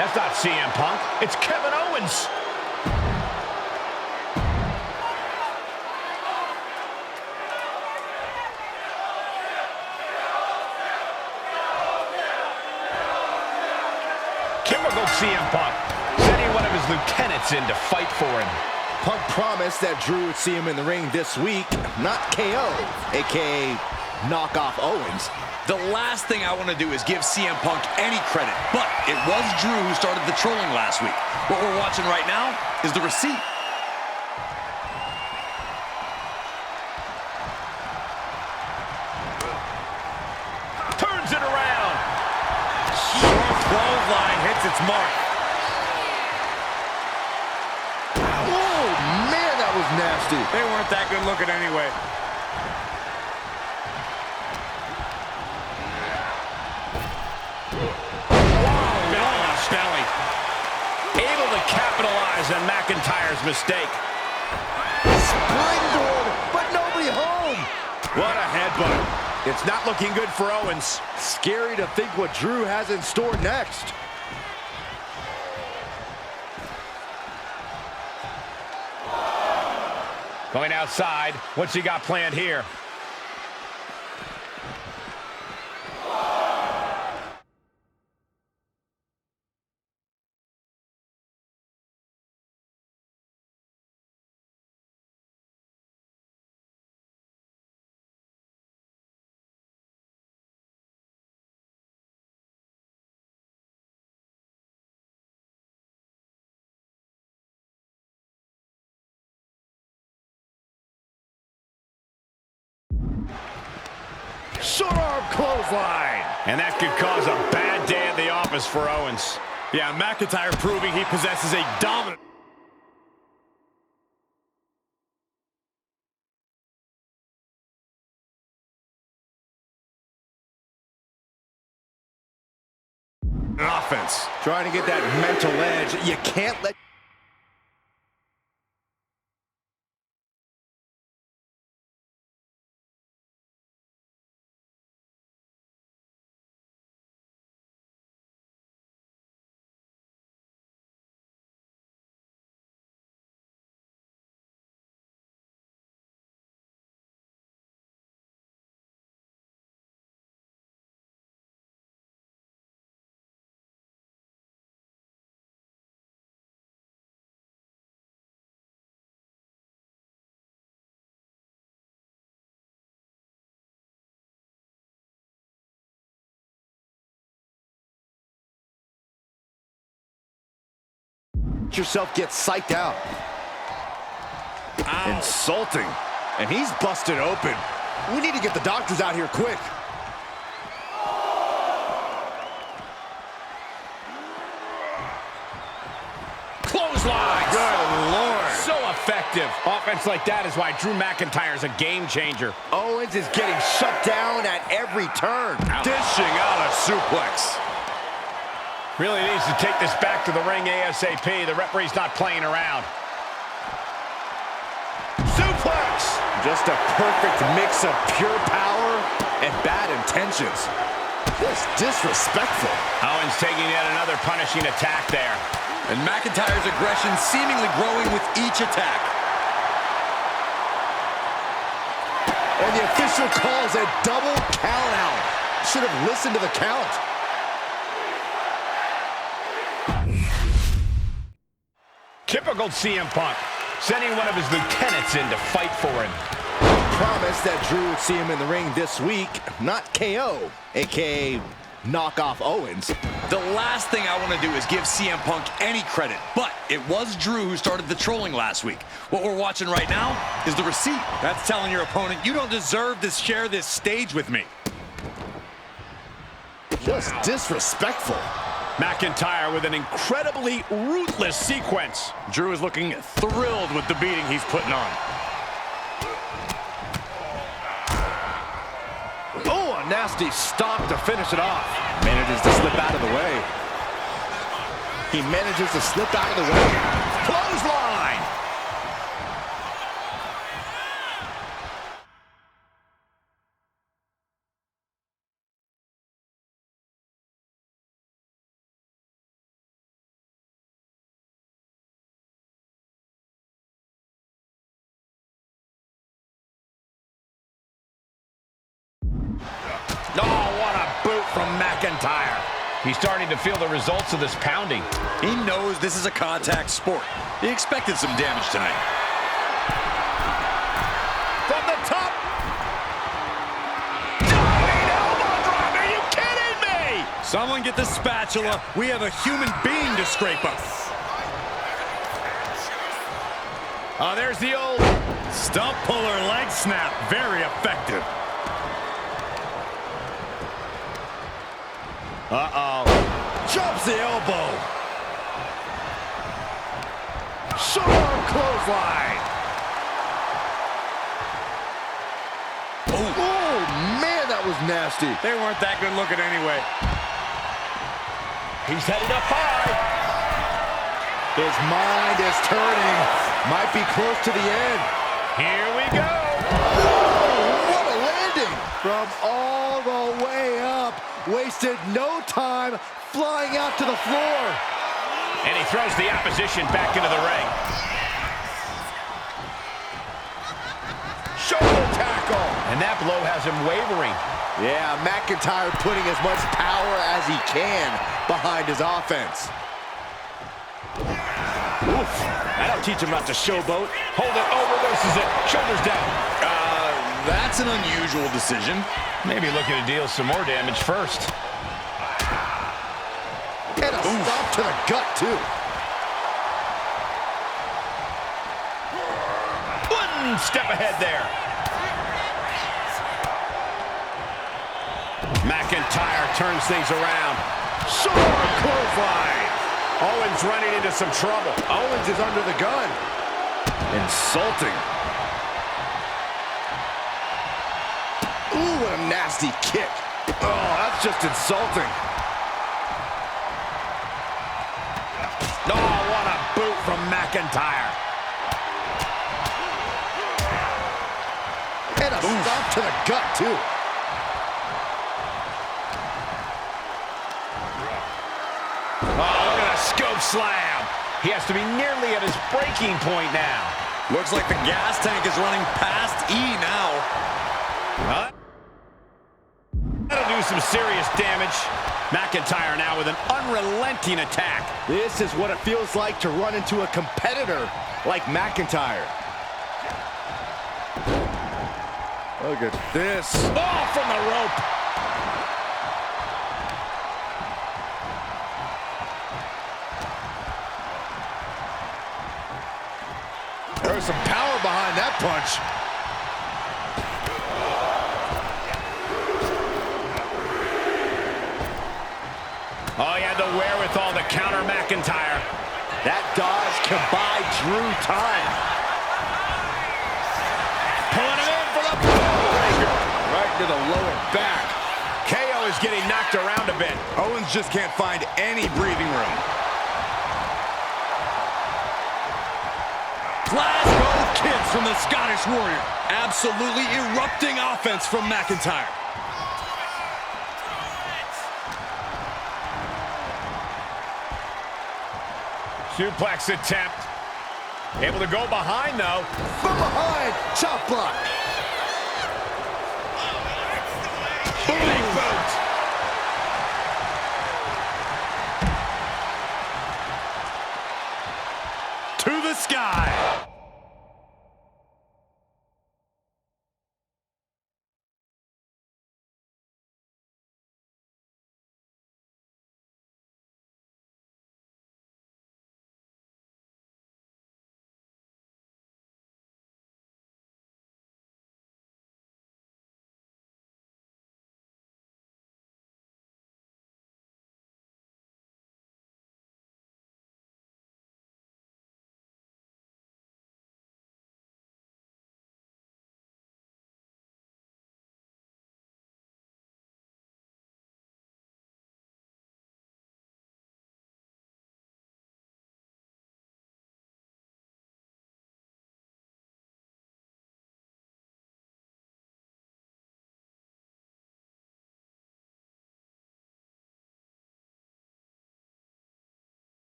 That's not CM Punk. It's Kevin Owens. Typical CM Punk, sending one of his lieutenants in to fight for him. Punk promised that Drew would see him in the ring this week, not KO, a.k.a. knock off Owens. The last thing I want to do is give CM Punk any credit, but it was Drew who started the trolling last week. What we're watching right now is the receipt. Turns it around. Short clothesline hits its mark. Oh, man, that was nasty. They weren't that good looking anyway. Belly. Able to capitalize on McIntyre's mistake. Springboard, but nobody home. What a headbutt. It's not looking good for Owens. Scary to think what Drew has in store next. Going outside. What's he got planned here? Short arm clothesline. And that could cause a bad day at the office for Owens. Yeah, McIntyre proving he possesses a dominant... offense. Trying to get that mental edge. You can't let... yourself get psyched out. Ow. Insulting. And he's busted open. We need to get the doctors out here quick. Clothesline. Good Lord. So effective. Offense like that is why Drew McIntyre's a game changer. Owens is getting shut down at every turn. Dishing out a suplex. Really needs to take this back to the ring ASAP. The referee's not playing around. Suplex! Just a perfect mix of pure power and bad intentions. Just disrespectful. Owens taking yet another punishing attack there. And McIntyre's aggression seemingly growing with each attack. And the official calls a double count out. Should have listened to the count. Typical CM Punk, sending one of his lieutenants in to fight for him. Promised that Drew would see him in the ring this week, not KO, a.k.a. knock off Owens. The last thing I want to do is give CM Punk any credit, but it was Drew who started the trolling last week. What we're watching right now is the receipt. That's telling your opponent, you don't deserve to share this stage with me. Just disrespectful. McIntyre with an incredibly ruthless sequence. Drew is looking thrilled with the beating he's putting on. nasty stomp to finish it off. Manages to slip out of the way. He manages to slip out of the way. Clothesline! Oh, what a boot from McIntyre. He's starting to feel the results of this pounding. He knows this is a contact sport. He expected some damage tonight. From the top. Diving elbow drop. Are you kidding me? Someone get the spatula. We have a human being to scrape up. Oh, there's the old Stump puller leg snap. Very effective. Uh-oh. Jumps the elbow. Short clothesline. Oh, man, that was nasty. They weren't that good looking anyway. He's headed up high. His mind is turning. Might be close to the end. Here we go. Oh, what a landing. From all the way up. Wasted no time flying out to the floor. And he throws the opposition back into the ring. Shoulder tackle. And that blow has him wavering. Yeah, McIntyre putting as much power as he can behind his offense. Oof. That'll teach him not to showboat. Hold it. Oh, reverses it. Shoulders down. That's an unusual decision. Maybe looking to deal some more damage first. And a stop to the gut, too. One step ahead there. McIntyre turns things around. Short clothesline. Owens running into some trouble. Owens is under the gun. Insulting. Ooh, what a nasty kick. Oh, that's just insulting. Oh, what a boot from McIntyre. And a stop to the gut, too. Oh, look at a scope slam. He has to be nearly at his breaking point now. Looks like the gas tank is running past E now. That'll do some serious damage. McIntyre now with an unrelenting attack. This is what it feels like to run into a competitor like McIntyre. Look at this. Oh, from the rope. There's some power behind that punch. Oh, he had the wherewithal to counter McIntyre. That dodge can buy Drew time. Pulling him in for the breaker. Right to the lower back. KO is getting knocked around a bit. Owens just can't find any breathing room. Glasgow Kids from the Scottish Warrior. Absolutely erupting offense from McIntyre. Suplex attempt. Able to go behind, though. From behind, chop block. Big boot. To the sky.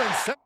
Owens.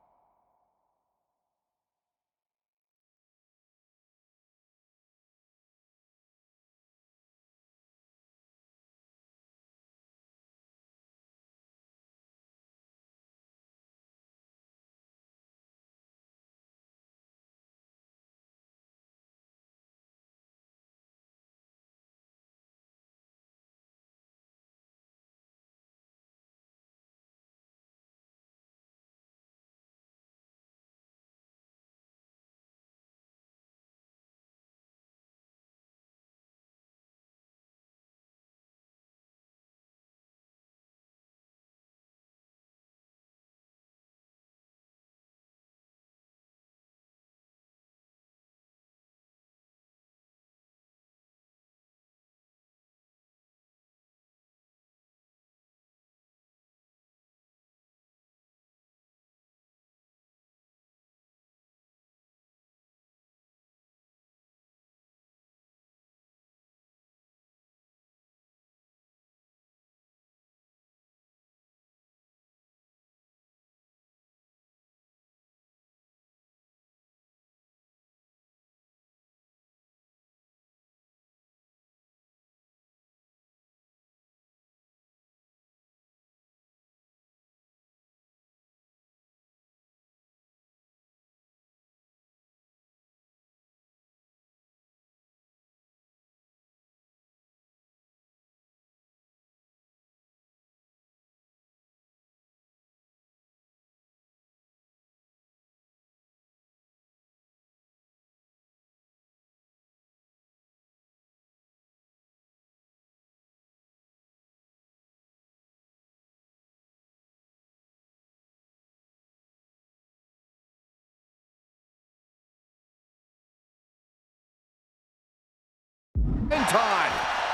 Time.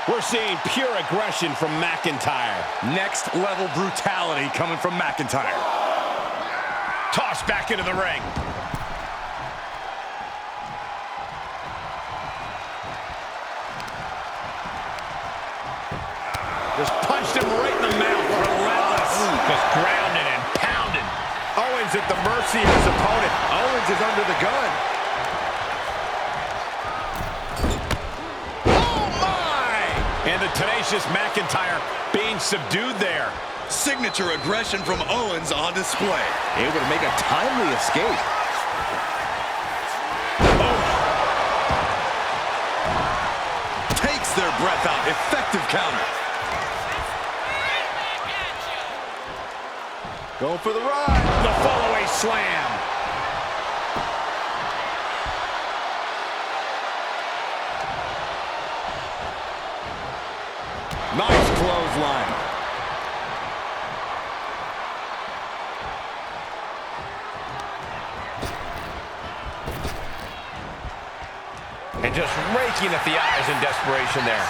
We're seeing pure aggression from McIntyre. Next level brutality coming from McIntyre. Tossed back into the ring. Just punched him right in the mouth. Relentless. Just grounded and pounded. Owens at the mercy of his opponent. Owens is under the gun. And the tenacious McIntyre being subdued there. Signature aggression from Owens on display. Able to make a timely escape. Oh. Takes their breath out. Effective counter. Going for the ride. The fall-away slam. Nice clothesline. And just raking at the eyes in desperation there.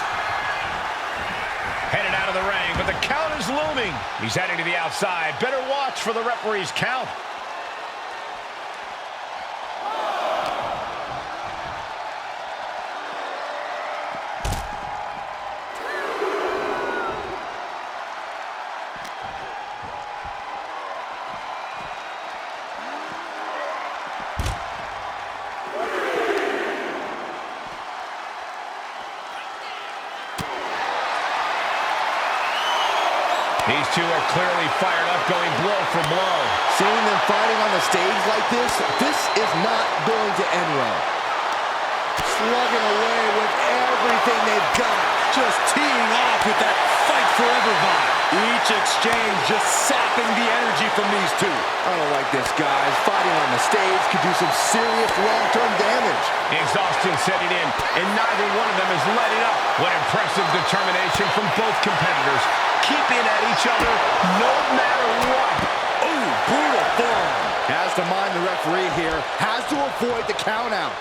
Headed out of the ring, but the count is looming. He's heading to the outside. Better watch for the referee's count. These two are clearly fired up, going blow for blow. Seeing them fighting on the stage like this is not going to end well. Slugging away with everything they've got. Just teeing off with that fight forever vibe. Each exchange just sapping the energy from these two. I don't like this, guys. Fighting on the stage could do some serious long-term damage. Exhaustion setting in, and neither one of them is letting up. What impressive determination from both competitors, keeping at each other no matter what. Ooh, brutal forearm. Has to mind the referee here. Has to avoid the count out.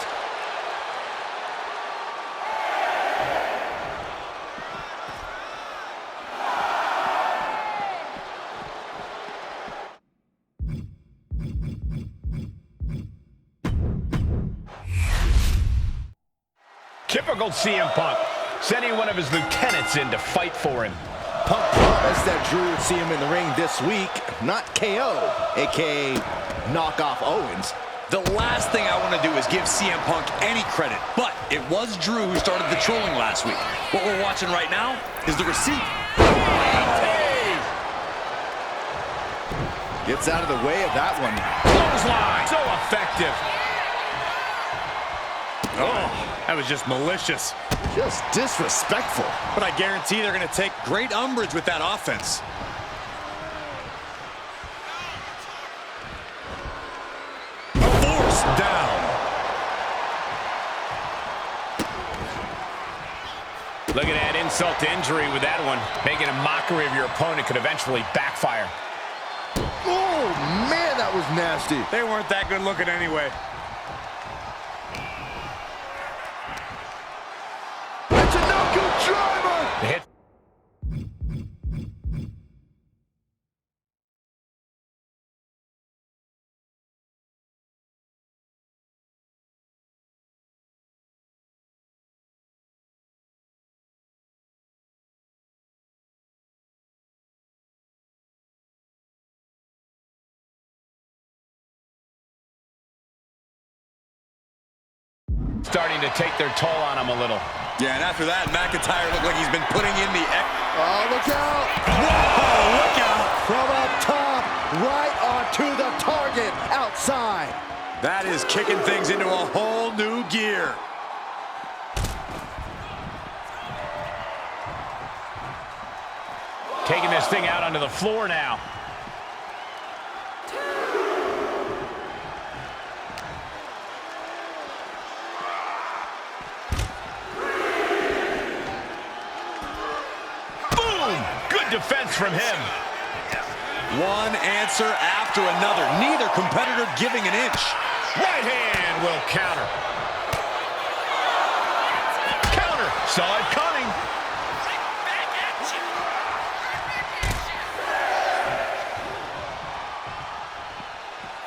Typical CM Punk, sending one of his lieutenants in to fight for him. Punk promised that Drew would see him in the ring this week, not KO, a.k.a. knockoff Owens. The last thing I want to do is give CM Punk any credit, but it was Drew who started the trolling last week. What we're watching right now is the receipt. Gets out of the way of that one. Clothesline. So effective. Oh, that was just malicious. Just disrespectful. But I guarantee they're going to take great umbrage with that offense. Force down. Look at that insult to injury with that one. Making a mockery of your opponent could eventually backfire. Oh, man, that was nasty. They weren't that good looking anyway. It's a no-good driver. The hit. Starting to take their toll on him a little. Yeah, and after that, McIntyre looked like he's been putting in the... Oh, look out. Whoa, look out! From up top, right onto the target, outside. That is kicking things into a whole new gear. Taking this thing out onto the floor now. Defense from him. One answer after another. Neither competitor giving an inch. Right hand will counter. Counter. Saw it coming.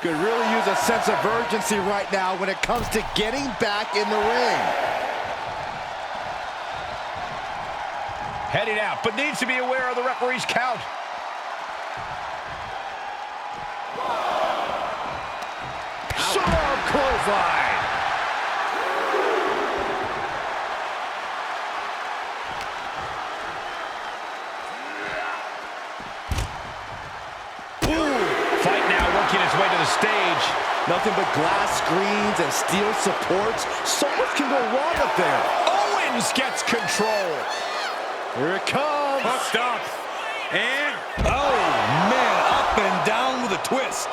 Could really use a sense of urgency right now when it comes to getting back in the ring. Heading out, but needs to be aware of the referee's count. Sharp clothesline. Ooh. Fight now working its way to the stage. Nothing but glass screens and steel supports. So much can go wrong up there. Owens gets control. Here it comes. Hooked up. And, oh, man, up and down with a twist.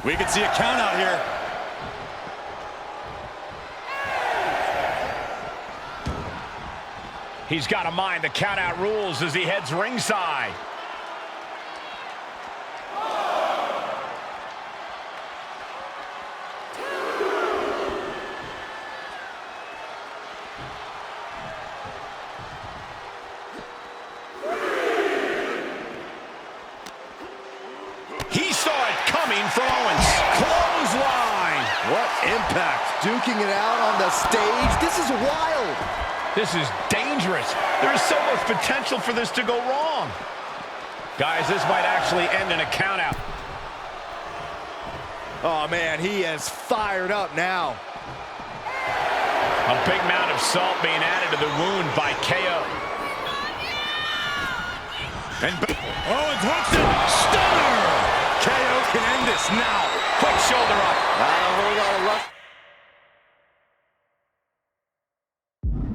We can see a count out here. He's got to mind the count-out rules as he heads ringside. From Owens. Clothesline. What impact. Duking it out on the stage. This is wild. This is dangerous. There is so much potential for this to go wrong. Guys, this might actually end in a countout. Oh, man, he is fired up now. A big amount of salt being added to the wound by KO. And Owens hooks it. Stunner. KO can end this now. Quick shoulder up. Hold on, rough.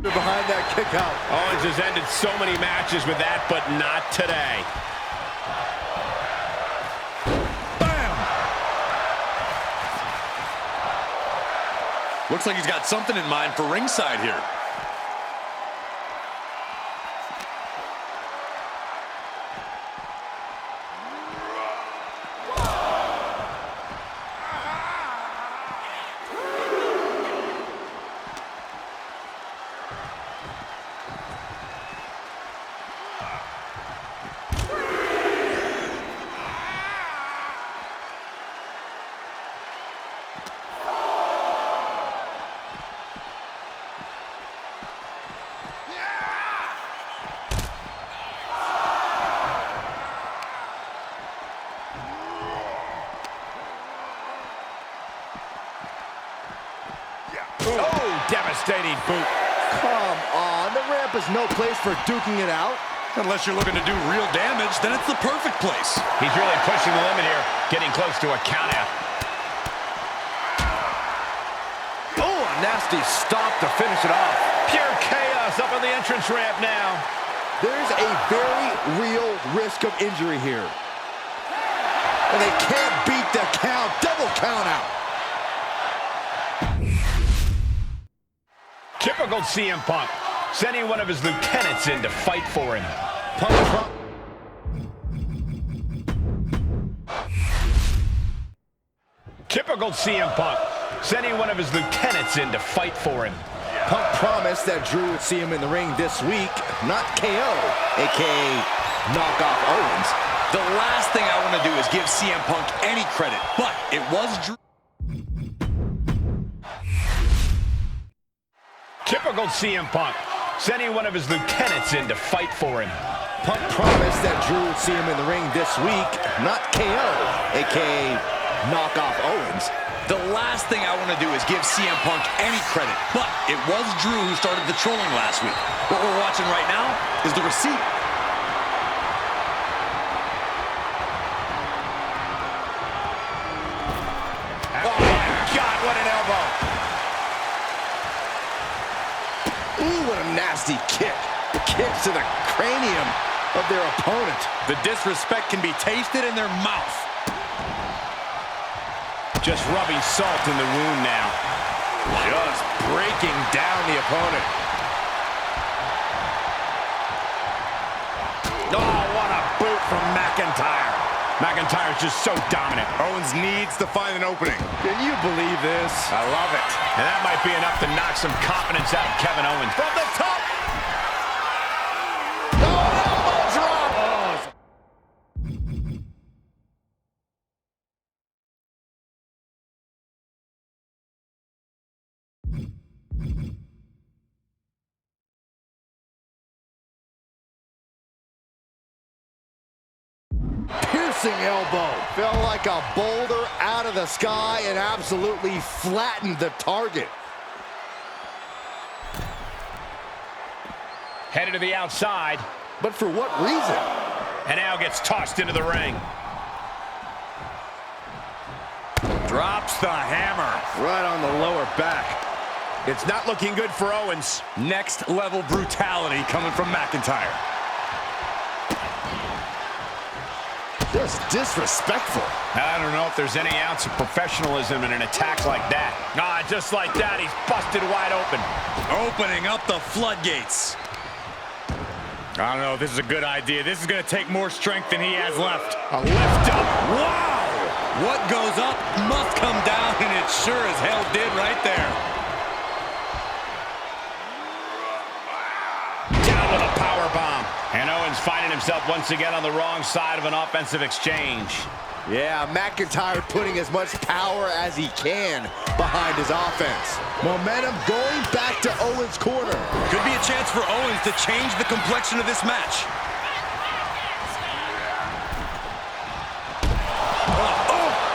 Behind that kick out. Owens has ended so many matches with that, but not today. Bam! Looks like he's got something in mind for ringside here. boot. Oh, devastating boot. Come on, the ramp is no place for duking it out. Unless you're looking to do real damage, then it's the perfect place. He's really pushing the limit here, getting close to a count out. Oh, a nasty stop to finish it off. Pure chaos up on the entrance ramp now. There's a very real risk of injury here. And they can't beat the count. Double count out. Typical CM Punk, sending one of his lieutenants in to fight for him. Typical CM Punk, sending one of his lieutenants in to fight for him. Punk promised that Drew would see him in the ring this week, not KO, a.k.a. knock off Owens. The last thing I want to do is give CM Punk any credit, but it was Drew. Typical CM Punk, sending one of his lieutenants in to fight for him. Punk promised that Drew would see him in the ring this week, not KO, a.k.a. knock off Owens. The last thing I want to do is give CM Punk any credit, but it was Drew who started the trolling last week. What we're watching right now is the receipt. Oh my God, what an elbow. Ooh, what a nasty kick. Kicks to the cranium of their opponent. The disrespect can be tasted in their mouth. Just rubbing salt in the wound now. Just breaking down the opponent. Oh, what a boot from McIntyre. McIntyre's just so dominant. Owens needs to find an opening. Can you believe this? I love it. And that might be enough to knock some confidence out of Kevin Owens. From the top. Oh, elbow drop. Oh. Piercing elbow. Felt like a boulder out of the sky and absolutely flattened the target. Headed to the outside. But for what reason? And now gets tossed into the ring. Drops the hammer. Right on the lower back. It's not looking good for Owens. Next level brutality coming from McIntyre. Just disrespectful. I don't know if there's any ounce of professionalism in an attack like that. Ah, just like that, he's busted wide open. Opening up the floodgates. I don't know if this is a good idea. This is going to take more strength than he has left. A lift up. Wow! What goes up must come down, and it sure as hell did right there. Down with a power bomb. And Owens finding himself once again on the wrong side of an offensive exchange. Yeah, McIntyre putting as much power as he can behind his offense. Momentum going back to Owens' corner. Could be a chance for Owens to change the complexion of this match.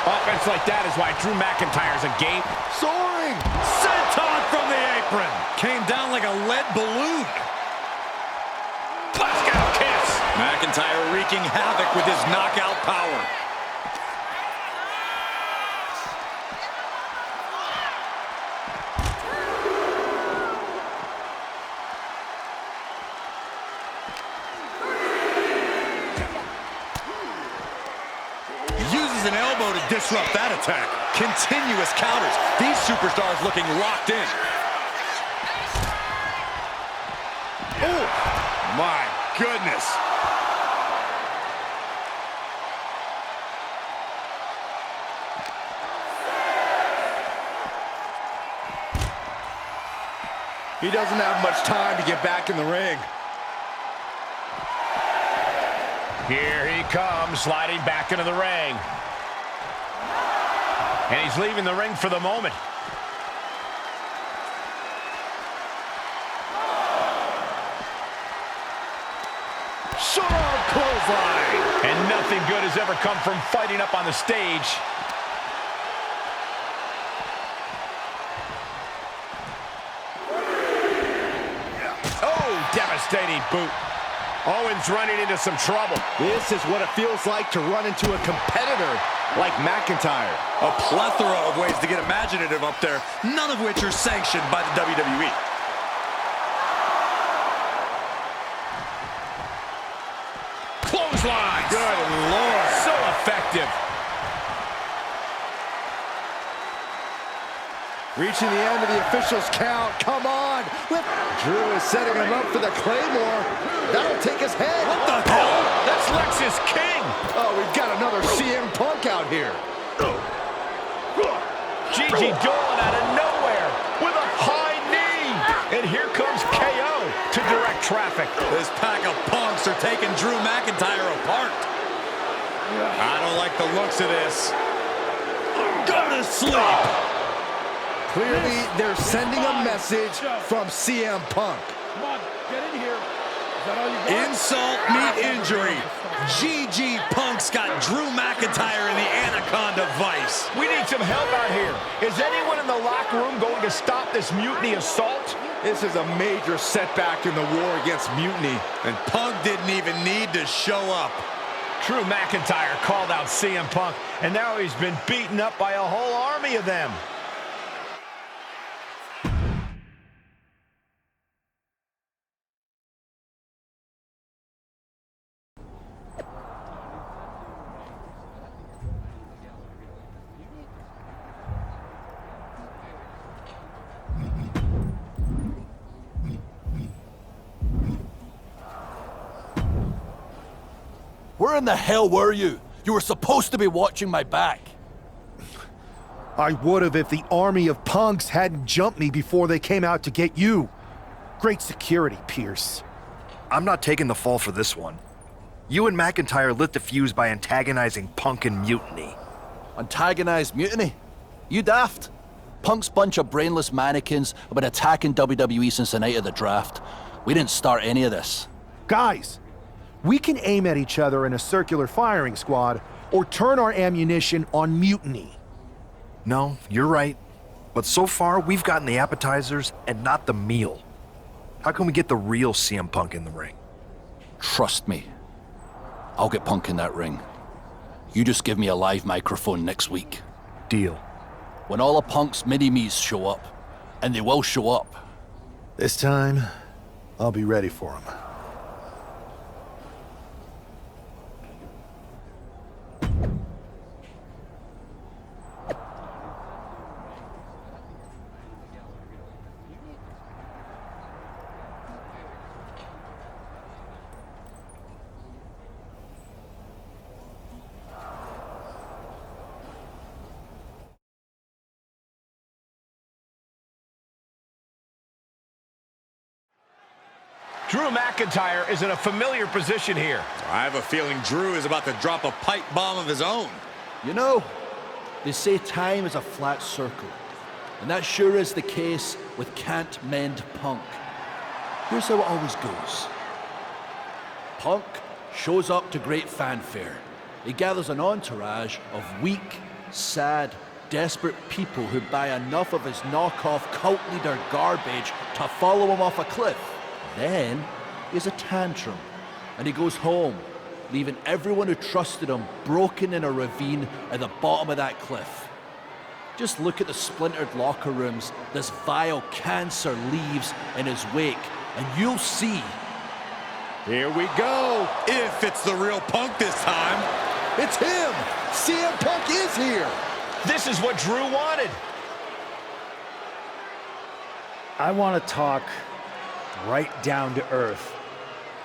Offense like that is why Drew McIntyre's a game. Soaring. Senton from the apron. Came down like a lead balloon. Pascal kiss. McIntyre wreaking havoc with his knockout power. Uses an elbow to disrupt that attack. Continuous counters. These superstars looking locked in. Oh, my goodness. He doesn't have much time to get back in the ring. Here he comes, sliding back into the ring. And he's leaving the ring for the moment. Short clothesline. And nothing good has ever come from fighting up on the stage. Devastating boot. Owens running into some trouble. This is what it feels like to run into a competitor like McIntyre. A plethora of ways to get imaginative up there, none of which are sanctioned by the WWE. Clothesline. Good Lord. So effective. Reaching the end of the official's count. Come on. Drew is setting him up for the Claymore. That'll take his head. What the hell? That's Lexus King. Oh, we've got another CM Punk out here. Gigi Dolan out of nowhere with a high knee. And here comes KO to direct traffic. This pack of punks are taking Drew McIntyre apart. I don't like the looks of this. Go to sleep. Clearly, they're sending a message from CM Punk. Come on, get in here. Is that all you got? Insult meet injury. GG Punk's got Drew McIntyre in the Anaconda Vice. We need some help out here. Is anyone in the locker room going to stop this mutiny assault? This is a major setback in the war against mutiny. And Punk didn't even need to show up. Drew McIntyre called out CM Punk, and now he's been beaten up by a whole army of them. Where in the hell were you? You were supposed to be watching my back. I would have if the army of punks hadn't jumped me before they came out to get you. Great security, Pierce. I'm not taking the fall for this one. You and McIntyre lit the fuse by antagonizing Punk and Mutiny. Antagonized Mutiny? You daft? Punk's bunch of brainless mannequins have been attacking WWE since the night of the draft. We didn't start any of this. Guys, we can aim at each other in a circular firing squad or turn our ammunition on Mutiny. No, you're right. But so far, we've gotten the appetizers and not the meal. How can we get the real CM Punk in the ring? Trust me. I'll get Punk in that ring. You just give me a live microphone next week. Deal. When all of Punk's mini-me's show up, and they will show up. This time, I'll be ready for them. Drew McIntyre is in a familiar position here. I have a feeling Drew is about to drop a pipe bomb of his own. You know, they say time is a flat circle. And that sure is the case with Can't Mend Punk. Here's how it always goes. Punk shows up to great fanfare. He gathers an entourage of weak, sad, desperate people who buy enough of his knockoff cult leader garbage to follow him off a cliff. Then he has a tantrum, and he goes home, leaving everyone who trusted him broken in a ravine at the bottom of that cliff. Just look at the splintered locker rooms this vile cancer leaves in his wake, and you'll see. Here we go. If it's the real Punk this time. It's him. CM Punk is here. This is what Drew wanted. I want to talk right down to earth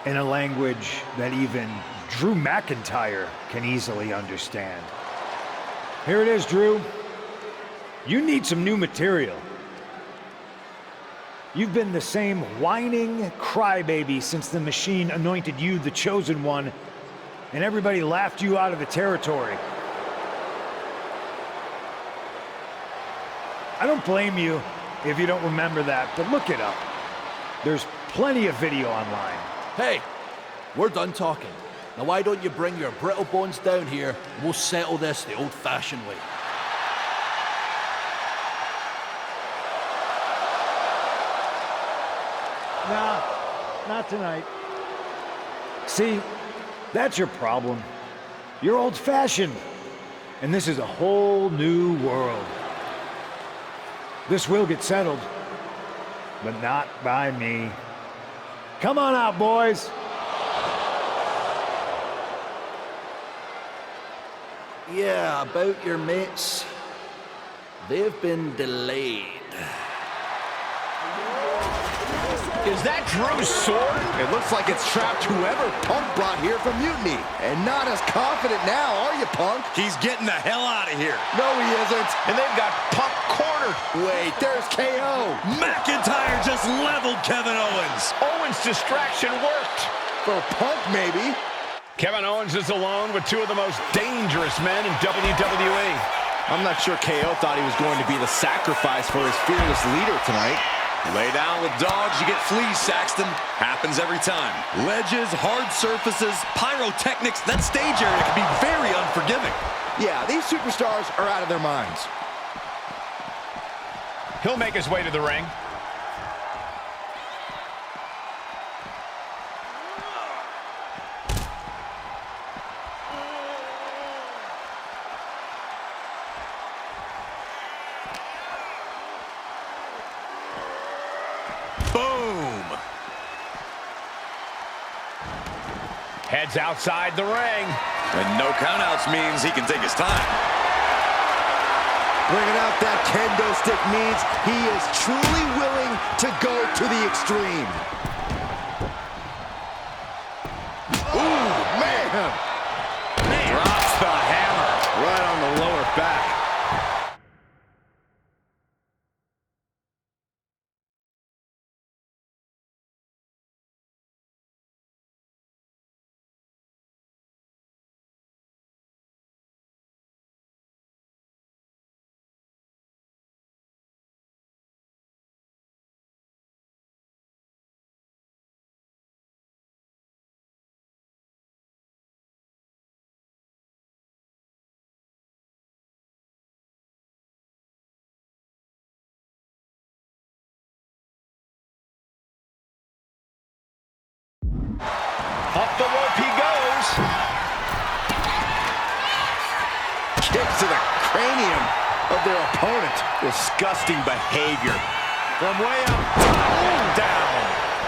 in a language that even Drew McIntyre can easily understand. Here it is, Drew. You need some new material. You've been the same whining crybaby since the Machine anointed you the Chosen One, and everybody laughed you out of the territory. I don't blame you if you don't remember that, but look it up. There's plenty of video online. Hey, we're done talking. Now why don't you bring your brittle bones down here and we'll settle this the old-fashioned way. not tonight. See, that's your problem. You're old-fashioned, and this is a whole new world. This will get settled, but not by me. Come on out, boys. Yeah, about your mates. They've been delayed. Is that Drew's sword? It looks like it's trapped whoever Punk brought here from Mutiny. And not as confident now, are you, Punk? He's getting the hell out of here. No, he isn't. And they've got Punk cornered. Wait, there's KO. McIntyre just leveled Kevin Owens. Owens' distraction worked. For Punk, maybe. Kevin Owens is alone with two of the most dangerous men in WWE. I'm not sure KO thought he was going to be the sacrifice for his fearless leader tonight. Lay down with dogs, you get fleas, Saxton. Happens every time. Ledges, hard surfaces, pyrotechnics, that stage area can be very unforgiving. Yeah, these superstars are out of their minds. He'll make his way to the ring. Boom! Heads outside the ring. And no countouts means he can take his time. Bringing out that kendo stick means he is truly willing to go to the extreme. Ooh, man! Drops the hammer. Right on the lower back. Up the rope he goes. Kick to the cranium of their opponent. Disgusting behavior. From way up top, down.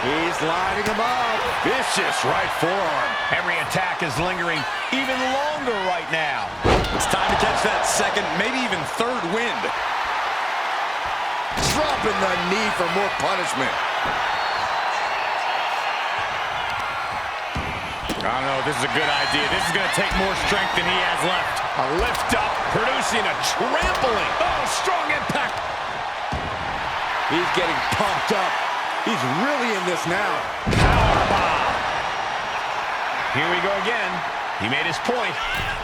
He's lining him up. Vicious right forearm. Every attack is lingering even longer right now. It's time to catch that second, maybe even third wind. Dropping the knee for more punishment. I don't know if this is a good idea. This is going to take more strength than he has left. A lift up, producing a trampling. Oh, strong impact. He's getting pumped up. He's really in this now. Powerbomb. Here we go again. He made his point.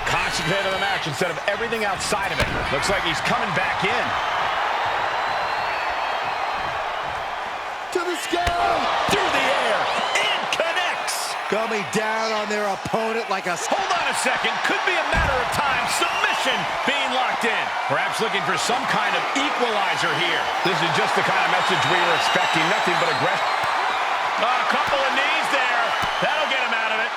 Concentrate on the match instead of everything outside of it. Looks like he's coming back in. To the sky. Through the air. And connects. Coming down on their opponent like a... Hold on a second. Could be a matter of time. Submission being locked in. Perhaps looking for some kind of equalizer here. This is just the kind of message we were expecting. Nothing but aggression. A couple of knees there. That'll get him out of it.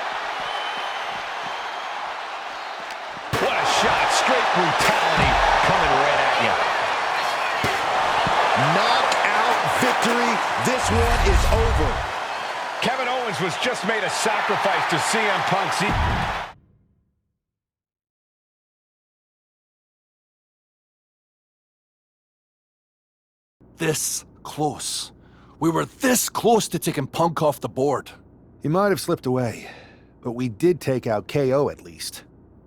What a shot. Straight brutality coming right at you. Knockout victory. This one is over. Kevin Owens was just made a sacrifice to CM Punk. This close. We were this close to taking Punk off the board. He might have slipped away, but we did take out KO at least.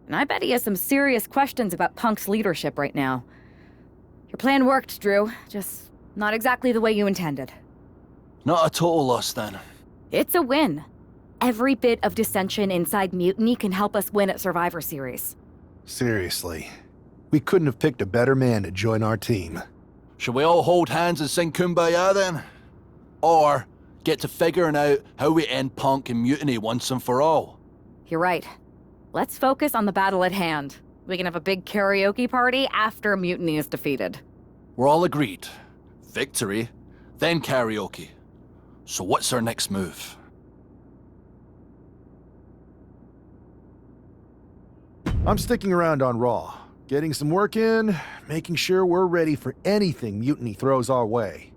And I bet he has some serious questions about Punk's leadership right now. Your plan worked, Drew. Just not exactly the way you intended. Not a total loss, then. It's a win. Every bit of dissension inside Mutiny can help us win at Survivor Series. Seriously. We couldn't have picked a better man to join our team. Shall we all hold hands and sing Kumbaya, then? Or get to figuring out how we end Punk and Mutiny once and for all? You're right. Let's focus on the battle at hand. We can have a big karaoke party after Mutiny is defeated. We're all agreed. Victory, then karaoke. So what's our next move? I'm sticking around on Raw, getting some work in, making sure we're ready for anything Mutiny throws our way.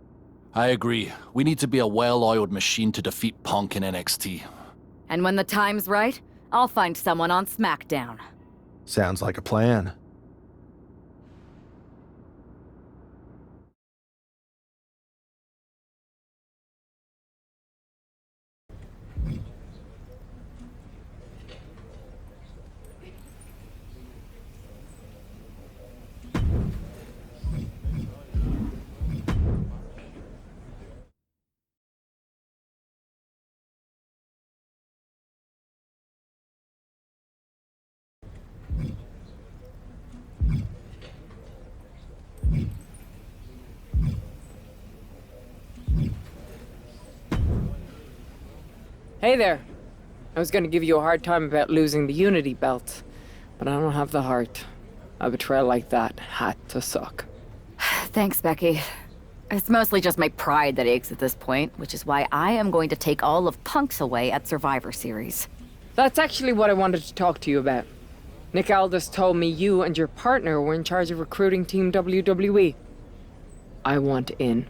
I agree. We need to be a well-oiled machine to defeat Punk in NXT. And when the time's right, I'll find someone on SmackDown. Sounds like a plan. Hey there. I was gonna give you a hard time about losing the Unity belt, but I don't have the heart. A betrayal like that had to suck. Thanks, Becky. It's mostly just my pride that aches at this point, which is why I am going to take all of Punk's away at Survivor Series. That's actually what I wanted to talk to you about. Nick Aldis told me you and your partner were in charge of recruiting Team WWE. I want in.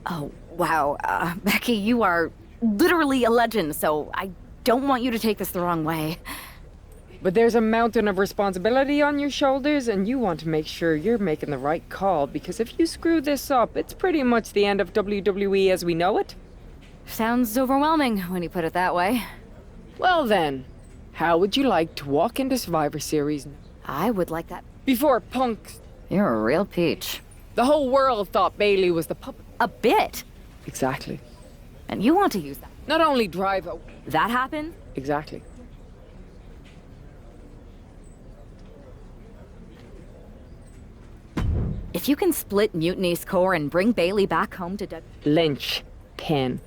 Oh, wow. Becky, you are literally a legend, so I don't want you to take this the wrong way. But there's a mountain of responsibility on your shoulders, and you want to make sure you're making the right call, because if you screw this up, it's pretty much the end of WWE as we know it. Sounds overwhelming when you put it that way. Well then, how would you like to walk into Survivor Series? I would like that. Before Punk... You're a real peach. The whole world thought Bailey was the puppet. A bit. Exactly. And you want to use that. Not only drive a... That happened? Exactly. If you can split Mutiny's core and bring Bailey back home to Lynch. Ken.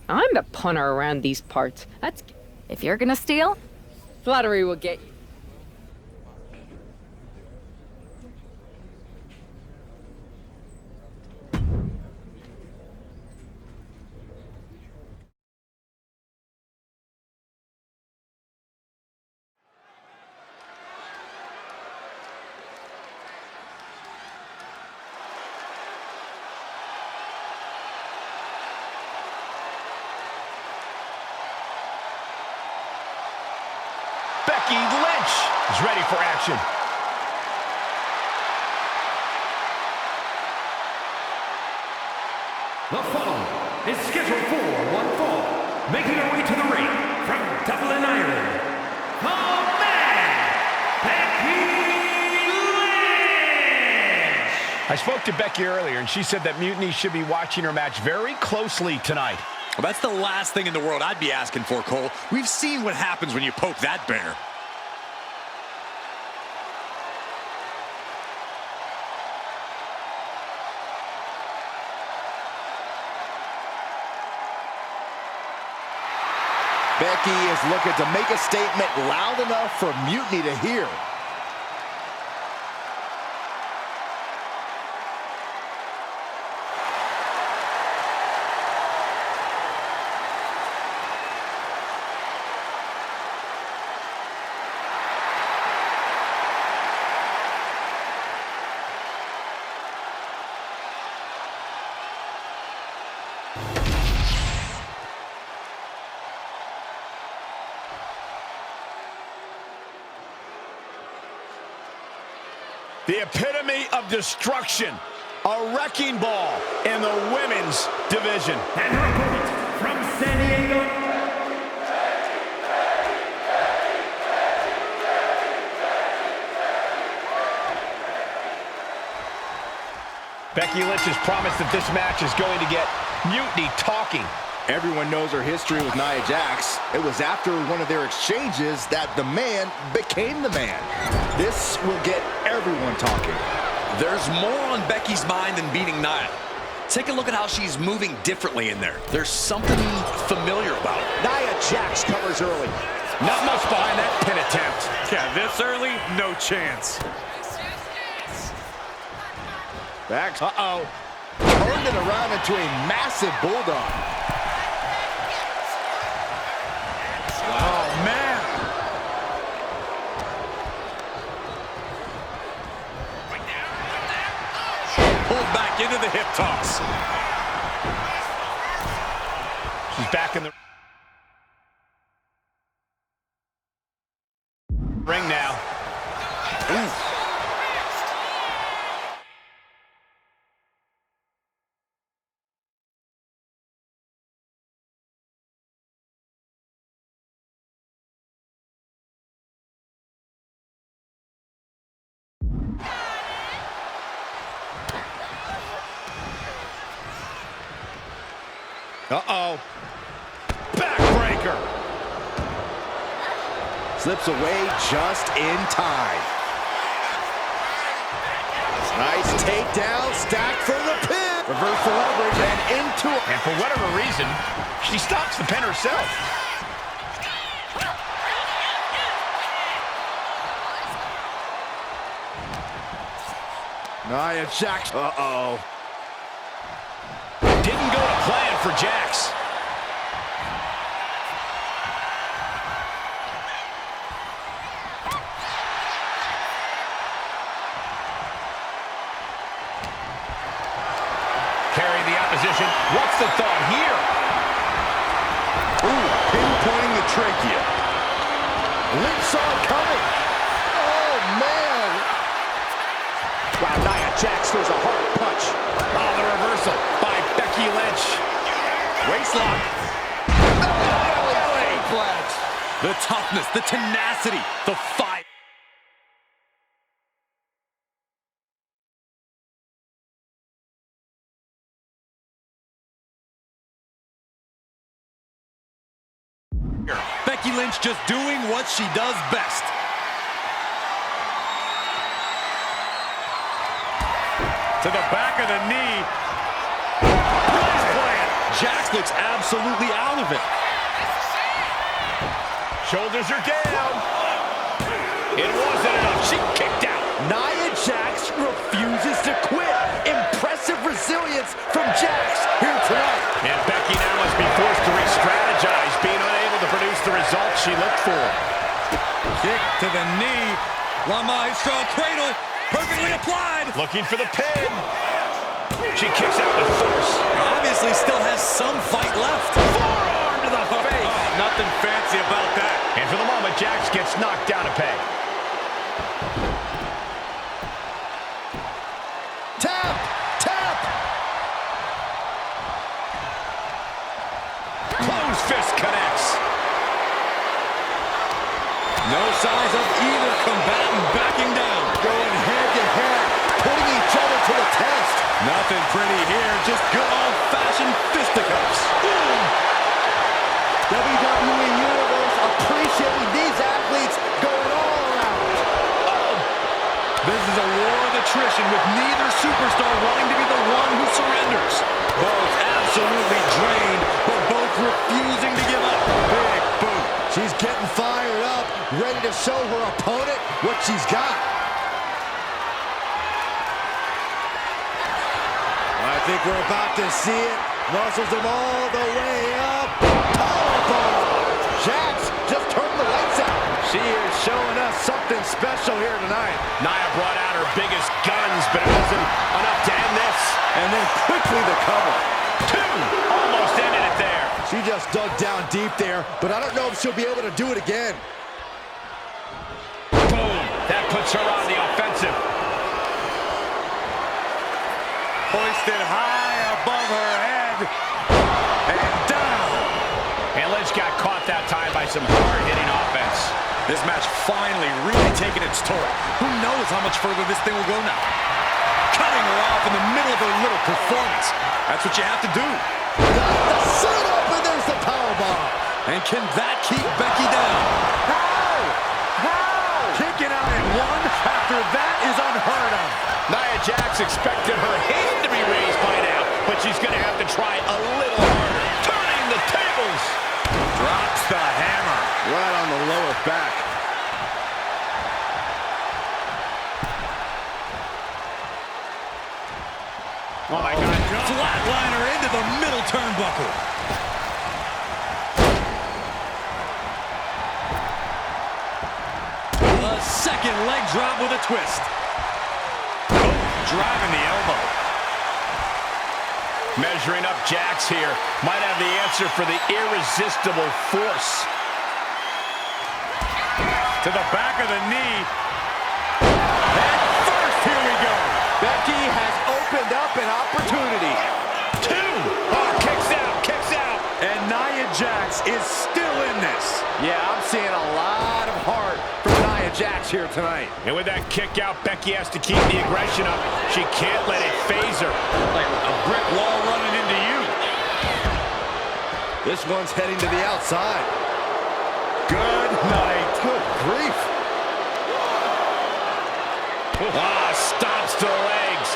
I'm the punter around these parts. That's... If you're gonna steal, flattery will get you. Becky Lynch is ready for action. The following is scheduled for one fall, making her way to the ring from Dublin, Ireland, the man, Becky Lynch! I spoke to Becky earlier, and she said that Mutiny should be watching her match very closely tonight. Well, that's the last thing in the world I'd be asking for, Cole. We've seen what happens when you poke that bear. Becky is looking to make a statement loud enough for Mutiny to hear. The epitome of destruction. A wrecking ball in the women's division. And her opponent from San Diego. Becky Lynch has promised that this match is going to get Mutiny talking. Everyone knows her history with Nia Jax. It was after one of their exchanges that the man became the man. This will get everyone talking. There's more on Becky's mind than beating Nia. Take a look at how she's moving differently in there. There's something familiar about her. Nia Jax covers early. Not much behind that pin attempt. Yeah, this early, no chance. Back. Uh-oh. Turned it around into a massive bulldog. Oh, man. back into the hip toss. She's back in the ring now. Ooh. Uh-oh. Backbreaker. Slips away just in time. Nice takedown, stacked for the pin. Reversal leverage and into it. And for whatever reason, she stops the pin herself. Nia Jax. Uh-oh. Didn't go to plan for Jax. Carry the opposition. What's the thought here? Ooh, pinpointing the trachea. Lynch saw it coming. Oh, man. Wow, Nia Jax throws a hard punch. Oh, the reversal by Becky Lynch. Waistlock. The toughness, the tenacity, the fight. Becky Lynch just doing what she does best. To the back of the knee. Jax looks absolutely out of it. Shoulders are down. It wasn't enough. She kicked out. Nia Jax refuses to quit. Impressive resilience from Jax here tonight. And Becky now must be forced to re-strategize, being unable to produce the results she looked for. Kick to the knee. La Maestro cradle. Perfectly applied. Looking for the pin. She kicks out with force. Obviously still has some fight left. Forearm to the face. Oh, nothing fancy about that. And for the moment, Jax gets knocked down a peg. Tap! Tap! Closed fist connects. No signs of either combatant backing down. Going head to head, putting each other to the test. Nothing pretty here, just good old-fashioned fisticuffs. WWE Universe appreciating these athletes going all around. This is a war of attrition with neither superstar wanting to be the one who surrenders. Both absolutely drained, but both refusing to give up. Big boot. She's getting fired up, ready to show her opponent what she's got. I think we're about to see it. Muscles them all the way up. Powerbomb! Jax just turned the lights out. She is showing us something special here tonight. Nia brought out her biggest guns, but it wasn't enough to end this. And then quickly the cover. Two! Almost ended it there. She just dug down deep there, but I don't know if she'll be able to do it again. Boom! That puts her on the offensive. Hoisted high above her head. And down. And Lynch got caught that time by some hard-hitting offense. This match finally really taking its toll. Who knows how much further this thing will go now? Cutting her off in the middle of her little performance. That's what you have to do. Got the set up, and there's the powerbomb. And can that keep Becky down? How? How? Kicking out at one after that is unheard of. Nia Jax expected her hand to be raised by now, but she's going to have to try a little harder. Turning the tables. Drops the hammer. Right on the lower back. Oh, my God. Flatliner into the middle turnbuckle. A second leg drop with a twist. Oh, driving the elbow. Measuring up Jax here. Might have the answer for the irresistible force. To the back of the knee. And first, here we go. Becky has opened up an opportunity. 2. Oh, kicks out, kicks out. And Nia Jax is still in this. Yeah, I'm seeing a lot of heart from Nia Jax here tonight. And with that kick out, Becky has to keep the aggression up. She can't let it phase her. Like a brick wall running into you. This one's heading to the outside. Good night. Good grief. Ah, stomps to the legs.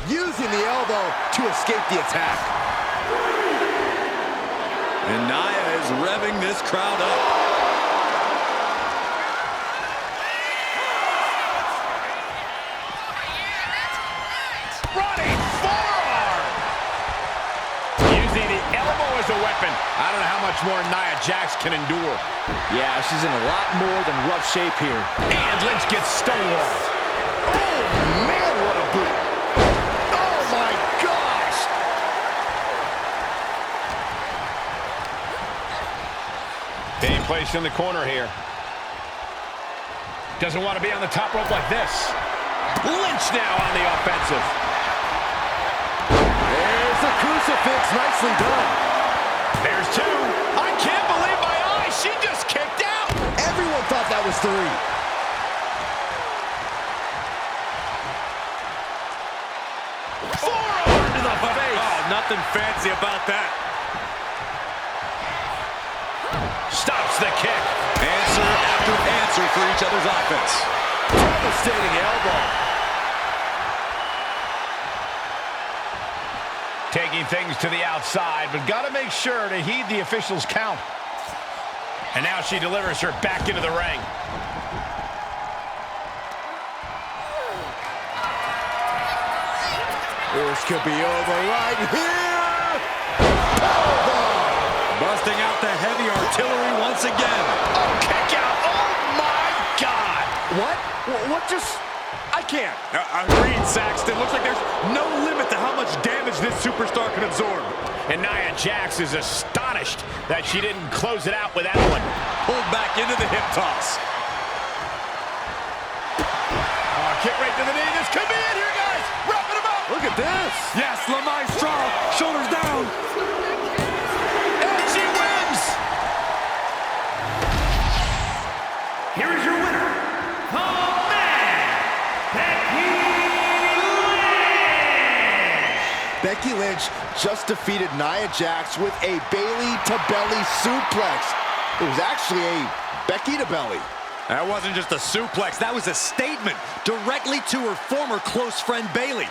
Using the elbow to escape the attack. And Nia is revving this crowd up. Running forearm. Using the elbow as a weapon. I don't know how much more Nia Jax can endure. Yeah, she's in a lot more than rough shape here. And Lynch gets stonewalled. Oh, man, what a boot. Oh, my gosh. Being placed in the corner here. Doesn't want to be on the top rope like this. Lynch now on the offensive. There's the crucifix. Nicely done. There's 2. I can't believe my eyes. She just kicked out. Everyone thought that was 3. Forearm to the face. Oh, nothing fancy about that. Stops the kick. Answer after answer for each other's offense. Devastating elbow. Taking things to the outside, but got to make sure to heed the official's count. And now she delivers her back into the ring. This could be over right here. Powerbomb. Busting out the heavy artillery once again. Oh, kick out. Oh, my God. What? What just... I can't. Agreed, Saxton. Looks like there's no limit to how much damage this superstar can absorb. And Nia Jax is astonished that she didn't close it out with that one. Pulled back into the hip toss. Oh, kick right to the knee. This could be it here, guys. Wrapping him up. Look at this. Yes, La Maestra. Shoulders down. And she wins. Here is your winner, the man, Becky Lynch. Becky Lynch just defeated Nia Jax with a Bayley-to-belly suplex. It was actually a Becky-to-belly. That wasn't just a suplex. That was a statement directly to her former close friend, Bayley.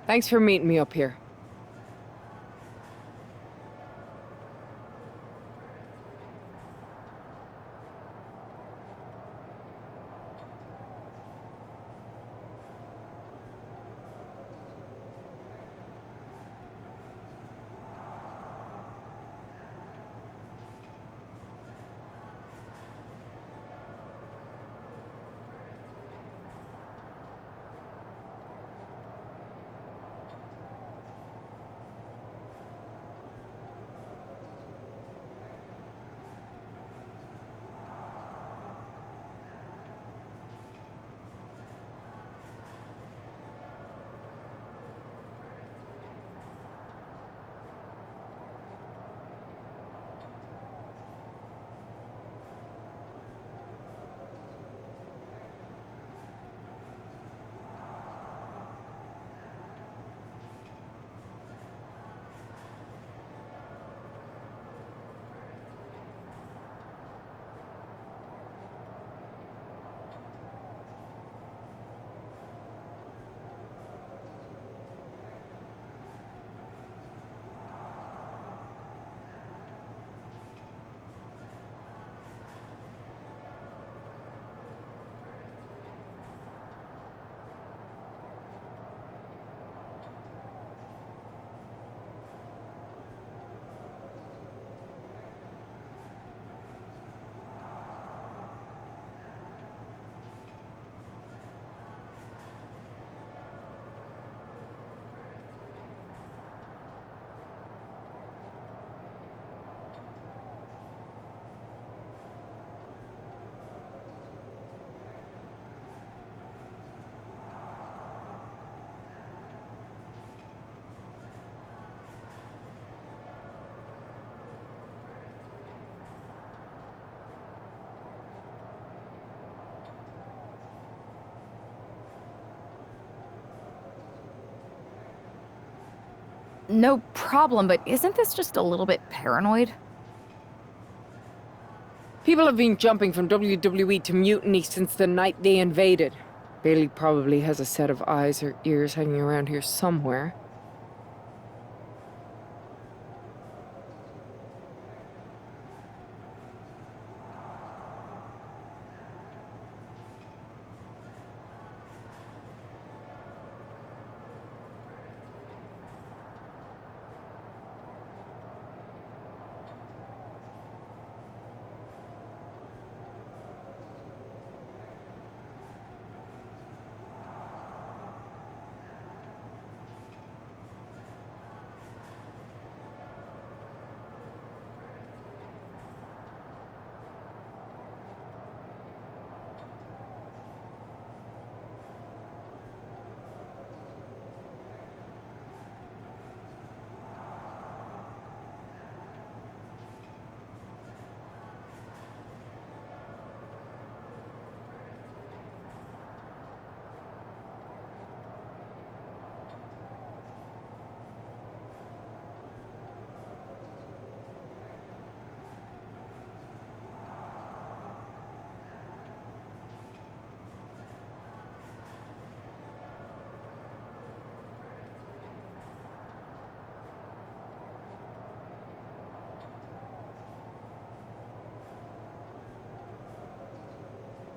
Thanks for meeting me up here. No problem, but isn't this just a little bit paranoid? People have been jumping from WWE to Mutiny since the night they invaded. Bailey probably has a set of eyes or ears hanging around here somewhere.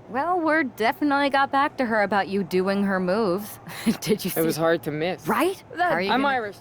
Well, word definitely got back to her about you doing her moves. Did you see? It was hard to miss. Right? I'm gonna- Irish.